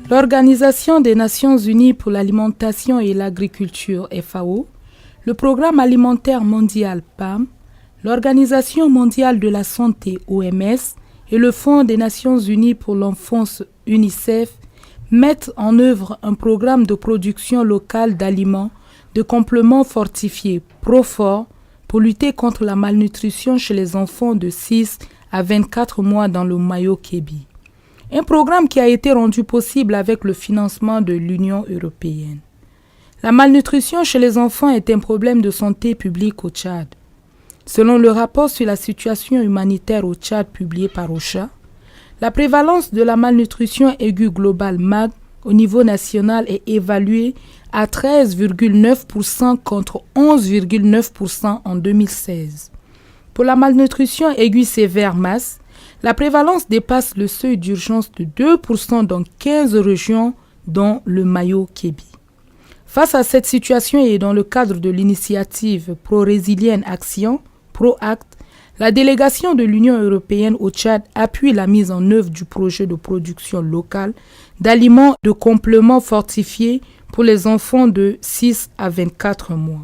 L'Organisation des Nations Unies pour l'alimentation et l'agriculture, FAO, le Programme alimentaire mondial, PAM, l'Organisation mondiale de la santé, OMS, et le Fonds des Nations Unies pour l'enfance, UNICEF, mettent en œuvre un programme de production locale d'aliments, de compléments fortifiés, PROFOR, pour lutter contre la malnutrition chez les enfants de 6 à 24 mois dans le Mayo-Kébi. Un programme qui a été rendu possible avec le financement de l'Union européenne. La malnutrition chez les enfants est un problème de santé publique au Tchad. Selon le rapport sur la situation humanitaire au Tchad publié par OCHA, la prévalence de la malnutrition aiguë globale MAG au niveau national est évaluée à 13,9% contre 11,9% en 2016. Pour la malnutrition aiguë sévère MAS, la prévalence dépasse le seuil d'urgence de 2% dans 15 régions, dont le Mayo-Kébi. Face à cette situation et dans le cadre de l'initiative Pro-Résilienne Action, PROACT, la délégation de l'Union européenne au Tchad appuie la mise en œuvre du projet de production locale d'aliments de compléments fortifiés pour les enfants de 6 à 24 mois.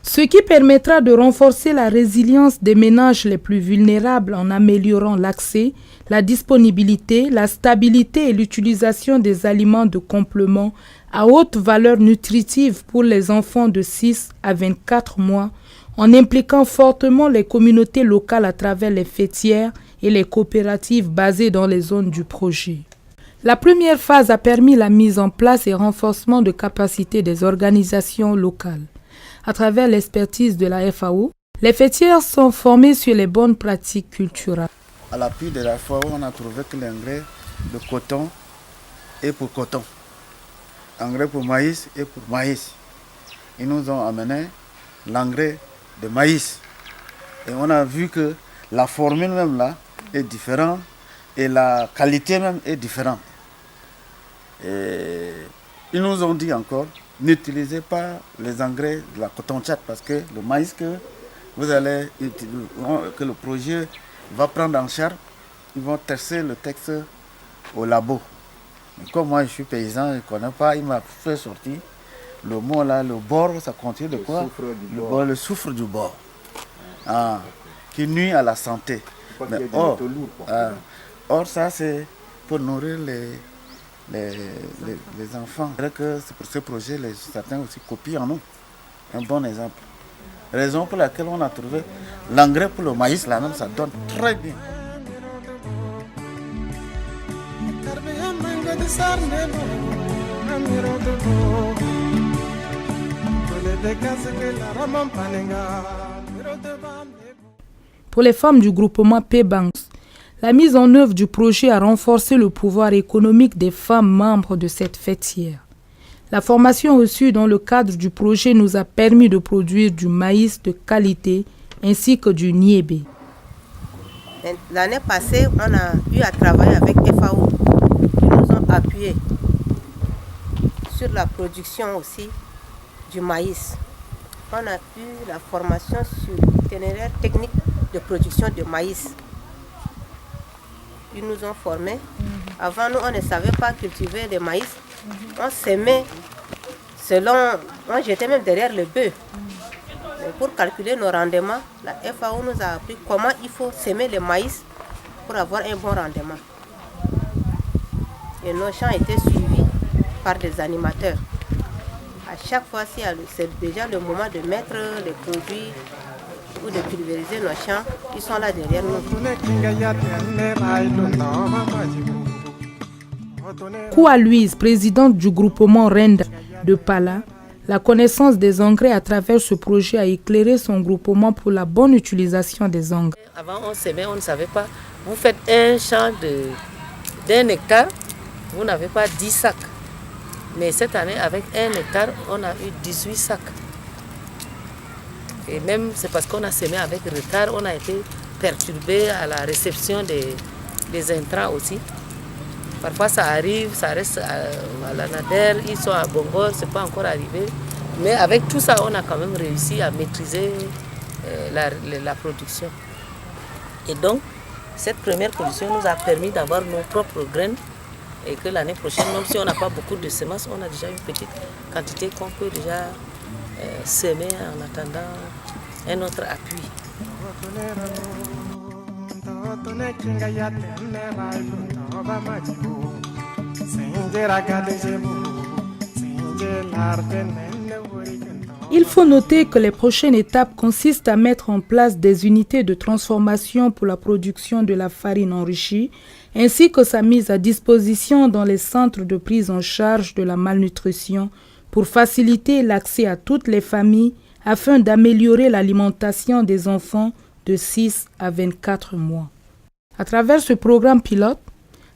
Ce qui permettra de renforcer la résilience des ménages les plus vulnérables en améliorant l'accès, la disponibilité, la stabilité et l'utilisation des aliments de compléments à haute valeur nutritive pour les enfants de 6 à 24 mois, en impliquant fortement les communautés locales à travers les fêtières et les coopératives basées dans les zones du projet. La première phase a permis la mise en place et renforcement de capacités des organisations locales. À travers l'expertise de la FAO, les fêtières sont formées sur les bonnes pratiques culturelles. À l'appui de la FAO, on a trouvé que l'engrais de coton est pour coton, engrais pour maïs est pour maïs. Ils nous ont amené l'engrais de maïs. Et on a vu que la formule même là est différente et la qualité même est différente. Et ils nous ont dit encore, n'utilisez pas les engrais de la coton Tchad parce que le maïs que vous allez que le projet va prendre en charge, ils vont tester le texte au labo. Mais comme moi je suis paysan, je ne connais pas, il m'a fait sortir le mot là, le bord, ça contient de quoi? Le soufre du bord. Ah, qui nuit à la santé. Mais or, ça c'est pour nourrir les enfants. C'est pour ce projet, certains aussi copient en nous. Un bon exemple. Raison pour laquelle on a trouvé l'engrais pour le maïs, là même, ça donne très bien. Pour les femmes du groupement PBanks, la mise en œuvre du projet a renforcé le pouvoir économique des femmes membres de cette fêtière. La formation reçue dans le cadre du projet nous a permis de produire du maïs de qualité ainsi que du niébé. L'année passée, on a eu à travailler avec FAO qui nous ont appuyés sur la production aussi du maïs. On a eu la formation sur l'itinéraire technique de production de maïs. Ils nous ont formés. Avant, nous, on ne savait pas cultiver le maïs. On s'aimait selon... On jetait même derrière le bœuf. Mais pour calculer nos rendements, la FAO nous a appris comment il faut s'aimer le maïs pour avoir un bon rendement. Et nos champs étaient suivis par des animateurs. À chaque fois, c'est déjà le moment de mettre les produits ou de pulvériser nos champs, ils sont là derrière nous. Koua Louise, présidente du groupement Renda de Pala, La connaissance des engrais à travers ce projet a éclairé son groupement pour la bonne utilisation des engrais. Avant, on semait, on ne savait pas. Vous faites un champ d'1 hectare, vous n'avez pas 10 sacs. Mais cette année, avec 1 hectare, on a eu 18 sacs. Et même, c'est parce qu'on a semé avec retard, on a été perturbé à la réception des intrants aussi. Parfois ça arrive, ça reste à la Nader, ils sont à Bongor, ce n'est pas encore arrivé. Mais avec tout ça, on a quand même réussi à maîtriser la production. Et donc, cette première production nous a permis d'avoir nos propres graines et que l'année prochaine, même si on n'a pas beaucoup de semences, on a déjà une petite quantité qu'on peut déjà semer en attendant un autre appui. Il faut noter que les prochaines étapes consistent à mettre en place des unités de transformation pour la production de la farine enrichie, ainsi que sa mise à disposition dans les centres de prise en charge de la malnutrition pour faciliter l'accès à toutes les familles afin d'améliorer l'alimentation des enfants de 6 à 24 mois. À travers ce programme pilote,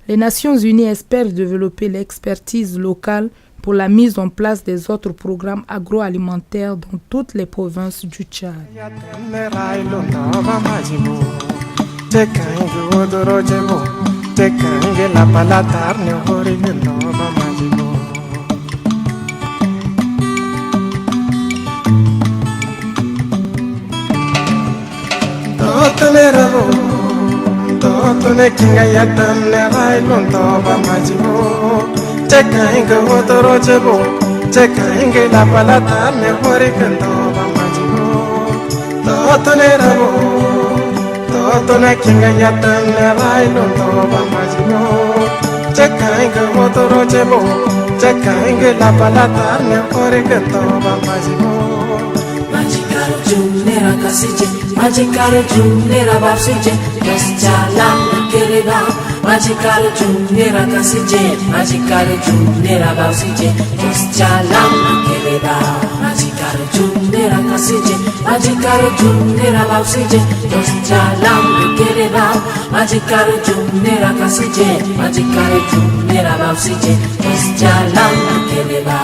les Nations Unies espèrent développer l'expertise locale pour la mise en place des autres programmes agroalimentaires dans toutes les provinces du Tchad. Tone kinga ya tamne rai lonto ba majibo cheka inga wotoro chebo cheka inga la palata me hori kanto ba majibo tone rabo tone kinga ya tamne rai lonto ba majibo cheka inga wotoro chebo cheka inga la palata me hori kanto ba majibo Majikaro jumnera kasije, majikaro jumnera babsije, jasjalam kereba. Majikaro jumnera kasije, majikaro jumnera babsije, jasjalam kereba. Majikaro jumnera kasije, majikaro jumnera babsije, jasjalam kereba. Majikaro jumnera kasije, majikaro jumnera babsije, jasjalam kereba.